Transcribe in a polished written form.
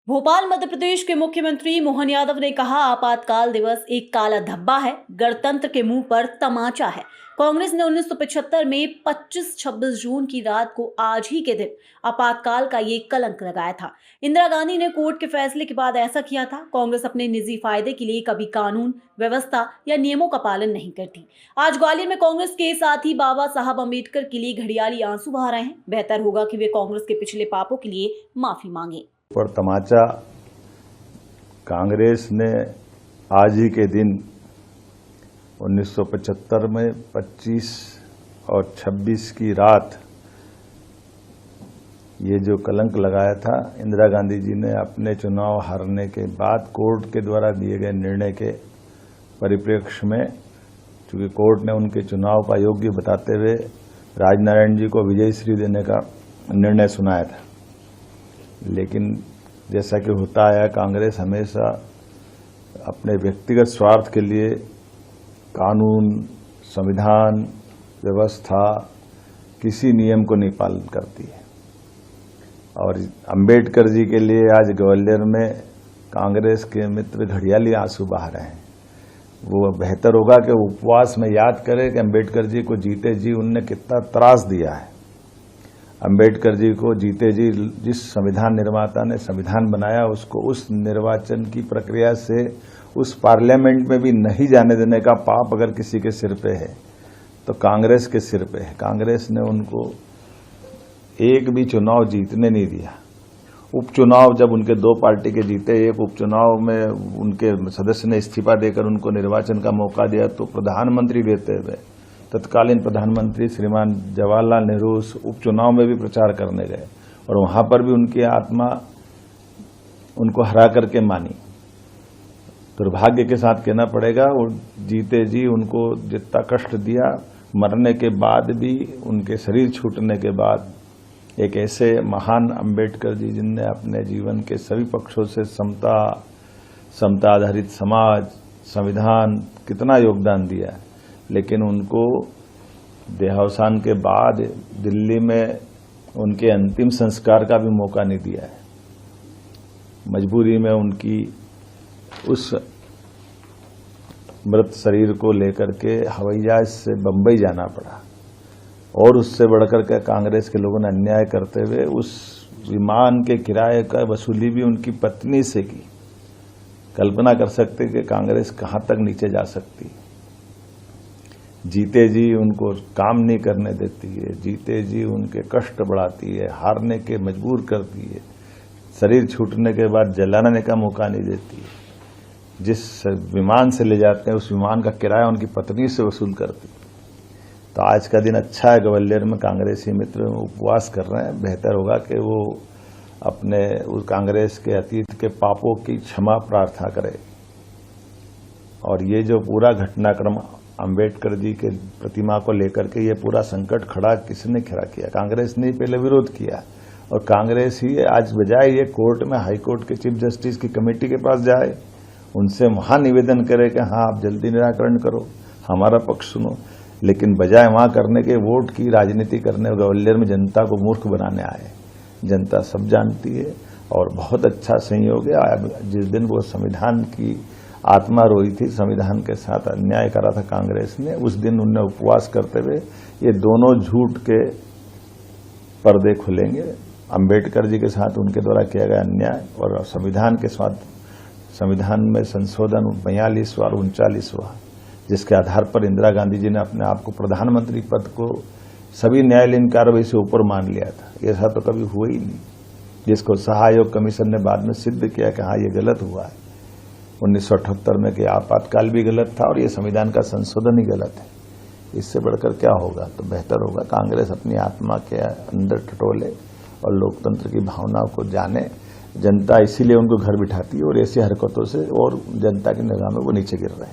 भोपाल मध्य प्रदेश के मुख्यमंत्री मोहन यादव ने कहा, आपातकाल दिवस एक काला धब्बा है, गणतंत्र के मुंह पर तमाचा है। कांग्रेस ने 1975 में 25-26 जून की रात को आज ही के दिन आपातकाल का ये कलंक लगाया था। इंदिरा गांधी ने कोर्ट के फैसले के बाद ऐसा किया था। कांग्रेस अपने निजी फायदे के लिए कभी कानून व्यवस्था या नियमों का पालन नहीं करती। आज ग्वालियर में कांग्रेस के साथी बाबा साहब अम्बेडकर के लिए घड़ियाली आंसू बहा रहे हैं। बेहतर होगा कि वे कांग्रेस के पिछले पापों के लिए माफी मांगे। पर तमाचा कांग्रेस ने आज ही के दिन 1975 में 25 और 26 की रात ये जो कलंक लगाया था, इंदिरा गांधी जी ने अपने चुनाव हारने के बाद कोर्ट के द्वारा दिए गए निर्णय के परिप्रेक्ष्य में, चूंकि कोर्ट ने उनके चुनाव को अयोग्य बताते हुए राजनारायण जी को विजयश्री देने का निर्णय सुनाया था। लेकिन जैसा कि होता आया, कांग्रेस हमेशा अपने व्यक्तिगत स्वार्थ के लिए कानून, संविधान, व्यवस्था, किसी नियम को नहीं पालन करती है। और अंबेडकर जी के लिए आज ग्वालियर में कांग्रेस के मित्र घड़ियाली आंसू बहा रहे हैं। वो बेहतर होगा कि उपवास में याद करें कि अंबेडकर जी को जीते जी उनने कितना त्रास दिया है। अंबेडकर जी को जीते जी जिस संविधान निर्माता ने संविधान बनाया, उसको उस निर्वाचन की प्रक्रिया से उस पार्लियामेंट में भी नहीं जाने देने का पाप अगर किसी के सिर पे है तो कांग्रेस के सिर पे है। कांग्रेस ने उनको एक भी चुनाव जीतने नहीं दिया। उपचुनाव जब उनके दो पार्टी के जीते, एक उपचुनाव में उनके सदस्य ने इस्तीफा देकर उनको निर्वाचन का मौका दिया, तो प्रधानमंत्री रहते हुए तत्कालीन प्रधानमंत्री श्रीमान जवाहरलाल नेहरू उस उपचुनाव में भी प्रचार करने गए और वहां पर भी उनकी आत्मा उनको हरा करके मानी। दुर्भाग्य के साथ कहना पड़ेगा, वो जीते जी उनको जितना कष्ट दिया, मरने के बाद भी, उनके शरीर छूटने के बाद, एक ऐसे महान अंबेडकर जी जिनने अपने जीवन के सभी पक्षों से समता आधारित समाज, संविधान कितना योगदान दिया है, लेकिन उनको देहावसान के बाद दिल्ली में उनके अंतिम संस्कार का भी मौका नहीं दिया है। मजबूरी में उनकी उस मृत शरीर को लेकर के हवाई जहाज से बंबई जाना पड़ा और उससे बढ़कर के कांग्रेस के लोगों ने अन्याय करते हुए उस विमान के किराए का वसूली भी उनकी पत्नी से की। कल्पना कर सकते कि कांग्रेस कहां तक नीचे जा सकती। जीते जी उनको काम नहीं करने देती है, जीते जी उनके कष्ट बढ़ाती है, हारने के मजबूर करती है, शरीर छूटने के बाद जलाने का मौका नहीं देती है। जिस विमान से ले जाते हैं उस विमान का किराया उनकी पत्नी से वसूल करती है। तो आज का दिन अच्छा है, ग्वालियर में कांग्रेसी मित्र उपवास कर रहे हैं। बेहतर होगा कि वो अपने उस कांग्रेस के अतीत के पापों की क्षमा प्रार्थना करें। और ये जो पूरा घटनाक्रम अंबेडकर जी के प्रतिमा को लेकर के ये पूरा संकट खड़ा किसने खड़ा किया? कांग्रेस ने पहले विरोध किया और कांग्रेस ही आज बजाय ये कोर्ट में, हाई कोर्ट के चीफ जस्टिस की कमेटी के पास जाए, उनसे वहां निवेदन करे कि हाँ आप जल्दी निराकरण करो, हमारा पक्ष सुनो, लेकिन बजाय वहां करने के वोट की राजनीति करने, ग्वालियर में जनता को मूर्ख बनाने आए। जनता सब जानती है और बहुत अच्छा संयोग है। जिस दिन वो संविधान की आत्मा रोई थी, संविधान के साथ अन्याय करा था कांग्रेस ने, उस दिन उनने उपवास करते हुए ये दोनों झूठ के पर्दे खुलेंगे। अंबेडकर जी के साथ उनके द्वारा किया गया अन्याय और संविधान के साथ, संविधान में संशोधन 42वां और 39वां, जिसके आधार पर इंदिरा गांधी जी ने अपने आप को प्रधानमंत्री पद को सभी न्यायालयीन कार्रवाई से ऊपर मान लिया था। ऐसा तो कभी हुआ ही नहीं, जिसको सहायोग कमीशन ने बाद में सिद्ध किया कि हाँ ये गलत हुआ है 1978 में, कि आपातकाल भी गलत था और ये संविधान का संशोधन ही गलत है। इससे बढ़कर क्या होगा? तो बेहतर होगा कांग्रेस अपनी आत्मा के अंदर टटोले और लोकतंत्र की भावनाओं को जाने। जनता इसीलिए उनको घर बिठाती है और ऐसी हरकतों से और जनता की निगाह में वो नीचे गिर रहे हैं।